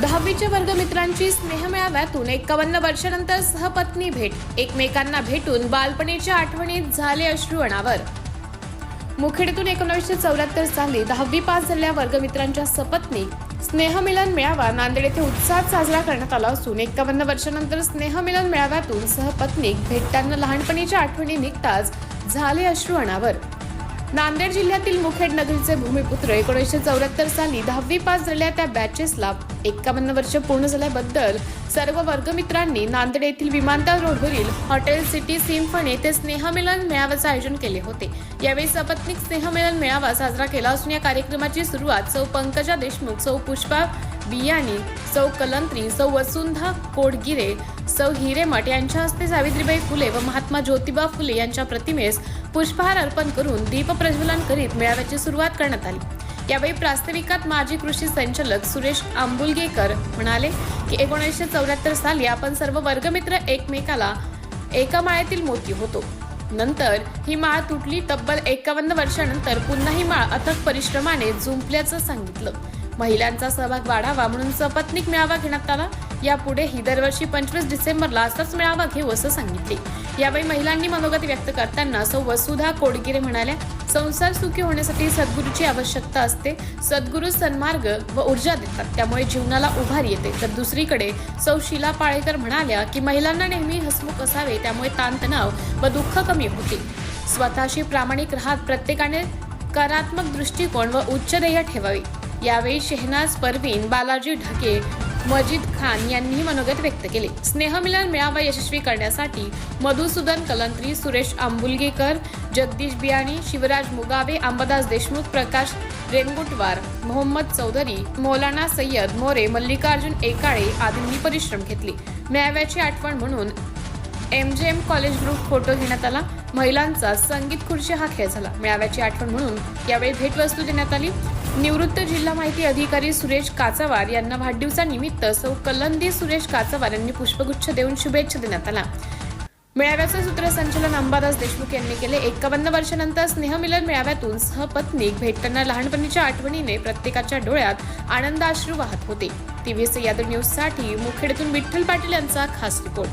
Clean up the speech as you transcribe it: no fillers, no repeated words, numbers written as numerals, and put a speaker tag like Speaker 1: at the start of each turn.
Speaker 1: 10वीच्या वर्गमित्रांची स्नेहमेळाव्यातून 51 वर्षानंतर सहपत्नी भेट. एकमेकांना भेटून बालपणीच्या आठवणीत झाले अश्रू अनावर. मुखेडतून 1974 साली 10वी पास झालेल्या वर्गमित्रांच्या सपत्नीक स्नेहमिलन मेळावा नांदेड येथे उत्साहात साजरा करण्यात आला असून 51 वर्षानंतर स्नेहमिलन मेळाव्यातून सहपत्नीक भेटताना लहानपणीच्या आठवणी निघताच झाले अश्रू अनावर. नांदेड जिल्ह्यातील मुखेड नगरीचे भूमिपुत्र 1974 साली 10वी पास झालेल्या त्या बॅचेसला 51 वर्ष पूर्ण झाल्याबद्दल सर्व वर्गमित्रांनी नांदेड येथील विमानतळ रोडवरील हॉटेल सिटी सिम्फनी येथे स्नेहमिलन मेळाव्याचे आयोजन केले होते. यावेळी सपत्नीक स्नेहमिलन मेळावा साजरा केला असून या कार्यक्रमाची सुरुवात सौ पंकजा देशमुख, सौ पुष्पा बियाणी, सौ कलंत्री, सौ वसुंधा कोडगिरे, सौ हिरेमठ यांच्या हस्ते सावित्रीबाई फुले व महात्मा ज्योतिबा फुले यांच्या प्रतिमेस पुष्पहार अर्पण करून दीप प्रज्वलन करीत मेळाव्याची सुरुवात करण्यात आली. यावेळी प्रास्ताविकात माजी कृषी संचालक सुरेश आंबुलगेकर म्हणाले की 1974 साली आपण सर्व वर्गमित्र एकमेकाला एका माळेतील मोती होतो. नंतर ही माळ तुटली. तब्बल 51 वर्षानंतर पुन्हा ही माळ अथक परिश्रमाने जुंपल्याचं सांगितलं. महिलांचा सहभाग वाढावा म्हणून सपत्नीक मेळावा घेण्यात आला. यापुढेही दरवर्षी 25 डिसेंबरला असाच मेळावा घेऊ असं सांगितले. यावेळी महिलांनी मनोगत व्यक्त करताना सौ वसुधा कोडगिरे म्हणाल्या, संसार सुखी होण्यासाठी सद्गुरूची आवश्यकता असते. सद्गुरू सन्मार्ग व ऊर्जा देतात, त्यामुळे जीवनाला उभारी येते. तर दुसरीकडे सौ शीला पाळेकर म्हणाल्या की महिलांना नेहमी हसमुख असावे, त्यामुळे ताणतणाव व दुःख कमी होते. स्वतःशी प्रामाणिक राहत प्रत्येकाने सकारात्मक दृष्टिकोन व उच्च ध्येय ठेवावे. यावेळी शेहनाज परवीन, बालाजी ढगे, मजीद खान यांनीही मनोगत व्यक्त केले. स्नेहमिलन मेळावा यशस्वी करण्यासाठी मधुसूदन कलंत्री, सुरेश आंबुलगेकर, जगदीश बियाणी, शिवराज मुगावे, अंबादास देशमुख, प्रकाश रेंगुटवार, मोहम्मद चौधरी, मौलाना सय्यद मोरे, मल्लिकार्जुन एकाळे आदींनी परिश्रम घेतले. मेळाव्याची आठवण म्हणून MJM कॉलेज ग्रुप फोटो घेण्यात आला. महिलांचा संगीत खुर्ची हा खेळ झाला. मेळाव्याची आठवण म्हणून यावेळी भेटवस्तू देण्यात आली. निवृत्त जिल्हा माहिती अधिकारी सुरेश काचावार यांना वाढदिवसानिमित्त सौ कलंदी सुरेश काचावार यांनी पुष्पगुच्छ देऊन शुभेच्छा देण्यात आल्या. मेळाव्याचे सूत्रसंचालन अंबादास देशमुख यांनी केले. 51 वर्षानंतर स्नेहमिलन मेळाव्यातून सहपत्नीक भेटताना लहानपणीच्या आठवणीने प्रत्येकाच्या डोळ्यात आनंदाश्रू वाहत होते. TVS यादव न्यूज साठी मुखेडतून विठ्ठल पाटील यांचा खास रिपोर्ट.